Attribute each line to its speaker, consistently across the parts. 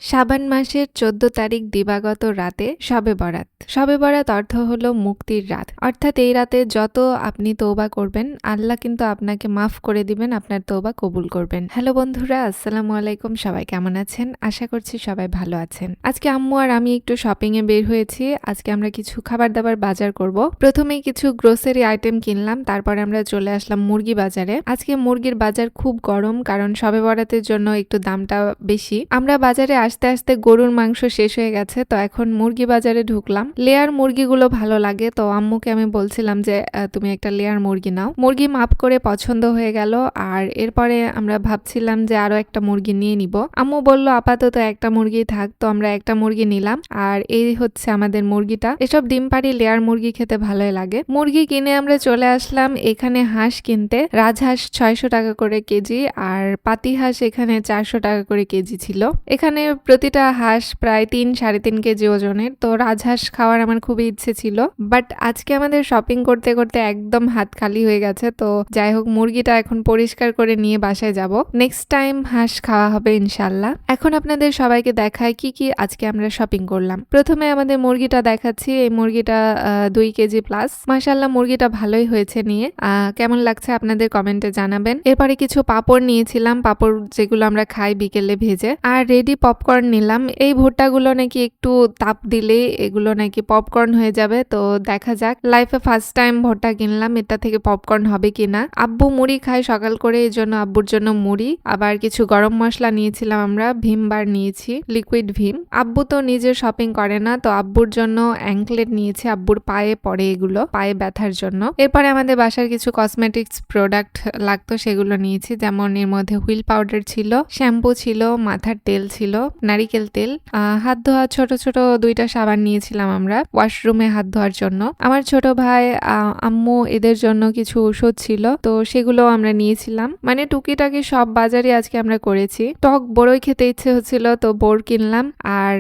Speaker 1: শাবান মাসের ১৪ তারিখ দিবাগত রাতে শবে বরাত। শবে বরাত অর্থ হলো মুক্তির রাত, অর্থাৎ এই রাতে যত আপনি তওবা করবেন আল্লাহ কিন্তু আপনাকে মাফ করে দিবেন, আপনার তওবা কবুল করবেন। হ্যালো বন্ধুরা, আসসালামু আলাইকুম। সবাই কেমন আছেন? আশা করছি সবাই ভালো আছেন। আজকে আম্মু আর আমি একটু শপিং এ বের হয়েছি। আজকে আমরা কিছু খাবার দাবার বাজার করব। প্রথমেই কিছু গ্রোসারি আইটেম কিনলাম, তারপরে আমরা চলে আসলাম মুরগি বাজারে। আজকে মুরগির বাজার খুব গরম, কারণ শবে বরাতের জন্য একটু দামটা বেশি। আমরা বাজারে আসতে আসতে গরুর মাংস শেষ হয়ে গেছে, তো এখন মুরগি বাজারে ঢুকলাম। লেয়ার মুরগিগুলো ভালো লাগে, তো আম্মুকে আমি বলছিলাম যে তুমি একটা লেয়ার মুরগি নাও। মুরগি মাপ করে পছন্দ হয়ে গেল, আর এরপরে আমরা ভাবছিলাম যে আরো একটা মুরগি নিয়ে নিব। আম্মু বলল আপাতত একটা মুরগি থাক, তো আমরা একটা মুরগি নিলাম। আর এই হচ্ছে আমাদের মুরগিটা। এসব ডিম পাড়ি লেয়ার মুরগি খেতে ভালোই লাগে। মুরগি কিনে আমরা চলে আসলাম এখানে হাঁস কিনতে। রাজহাঁস 600 টাকা করে কেজি, আর পাতি হাঁস এখানে 400 টাকা করে কেজি ছিল। এখানে প্রতিটা হাঁস প্রায় 3-3.5 কেজি ওজনের। তো রাজহাঁস খাওয়ার আমার খুবই ইচ্ছে ছিল, বাট আজকে আমাদের শপিং করতে করতে একদম হাত খালি হয়ে গেছে। তো যাই হোক, মুরগিটা এখন পরিষ্কার করে নিয়ে বাসায় যাব। নেক্সট টাইম হাঁস খাওয়া হবে ইনশাল্লাহ। এখন আপনাদের সবাইকে দেখায় কি কি আজকে আমরা শপিং করলাম। প্রথমে আমাদের মুরগিটা দেখাচ্ছি। এই মুরগিটা 2 কেজি প্লাস। মাশাআল্লাহ, মুরগিটা ভালোই হয়েছে নিয়ে। কেমন লাগছে আপনাদের কমেন্টে জানাবেন। এরপরে কিছু পাপড় নিয়েছিলাম, পাপড় যেগুলো আমরা খাই বিকেলে ভেজে। আর রেডি পপকর্ন নিলাম। এই ভুট্টাগুলো নাকি একটু তাপ দিলে এগুলো নাকি পপকর্ন হয়ে যাবে, তো দেখা যাক। লাইফে ফার্স্ট টাইম ভুট্টা কিনলাম, এটা থেকে পপকর্ন হবে কিনা। আব্বু মুড়ি খায় সকাল করে, এই জন্য আব্বুর জন্য মুড়ি। আবার কিছু গরম মশলা নিয়েছিলাম আমরা, ভীম বার নিয়েছি, লিকুইড ভীম। আব্বু তো নিজে শপিং করে না, তো আব্বুর জন্য অ্যাঙ্কলেট নিয়েছি। আব্বুর পায়ে পড়ে এগুলো, পায়ে ব্যথার জন্য। এরপরে আমাদের বাসার কিছু কসমেটিক্স প্রোডাক্ট লাগতো, সেগুলো নিয়েছি। যেমন এর মধ্যে হুইল পাউডার ছিল, শ্যাম্পু ছিল, মাথার তেল ছিল, নারিকেল তেল, হাত ধোয়া ছোট ছোট 2টা সাবান নিয়েছিলাম আমরা ওয়াশরুমে হাত ধোয়ার জন্য। আমার ছোট ভাই, আম্মু এদের জন্য কিছু ওষুধ ছিল, তো সেগুলো আমরা নিয়েছিলাম। মানে টুকিটাকি সব বাজারে আজকে আমরা করেছি। টক বড়ই খেতে ইচ্ছে হচ্ছিল, তো বোর কিনলাম। আর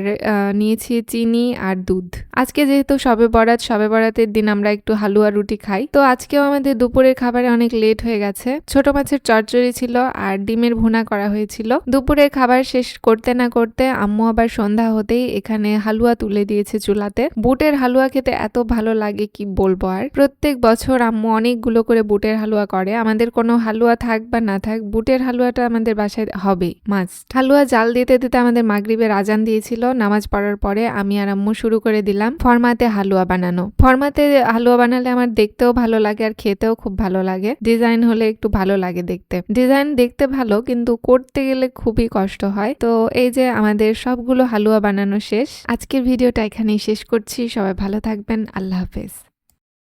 Speaker 1: নিয়েছি চিনি আর দুধ। আজকে যেহেতু শবে বরাত, শবে বরাতের দিন আমরা একটু হালুয়া রুটি খাই, তো আজকেও আমাদের দুপুরের খাবারে অনেক লেট হয়ে গেছে। ছোট মাছের চচ্চড়ি ছিল আর ডিমের ভুনা করা হয়েছিল। দুপুরের খাবার শেষ করতে না করতে আম্মু আবার সন্ধ্যা হতেই এখানে হালুয়া তুলে দিয়েছে চুলাতে। বুটের হালুয়া খেতে এত ভালো লাগে কি বলবো। আর প্রত্যেক বছর আম্মু অনেকগুলো করে বুটের হালুয়া করে। আমাদের কোনো হালুয়া থাক বা না থাক, বুটের হালুয়াটা আমাদের বাসায় হবেই, মাস্ট। হালুয়া জাল দিতে দিতে আমাদের মাগরিবের আজান দিয়েছিল। নামাজ পড়ার পরে আমি আর আম্মু শুরু করে দিলাম ফরমাতে হালুয়া বানানো। ফরমাতে হালুয়া বানালে আমার দেখতেও ভালো লাগে আর খেতেও খুব ভালো লাগে। ডিজাইন হলে একটু ভালো লাগে দেখতে। ডিজাইন দেখতে ভালো, কিন্তু করতে গেলে খুবই কষ্ট হয়। তো এই যে আমাদের সবগুলো হালুয়া বানানো শেষ। আজকের ভিডিওটা এখানেই শেষ করছি। সবাই ভালো থাকবেন। আল্লাহ হাফেজ।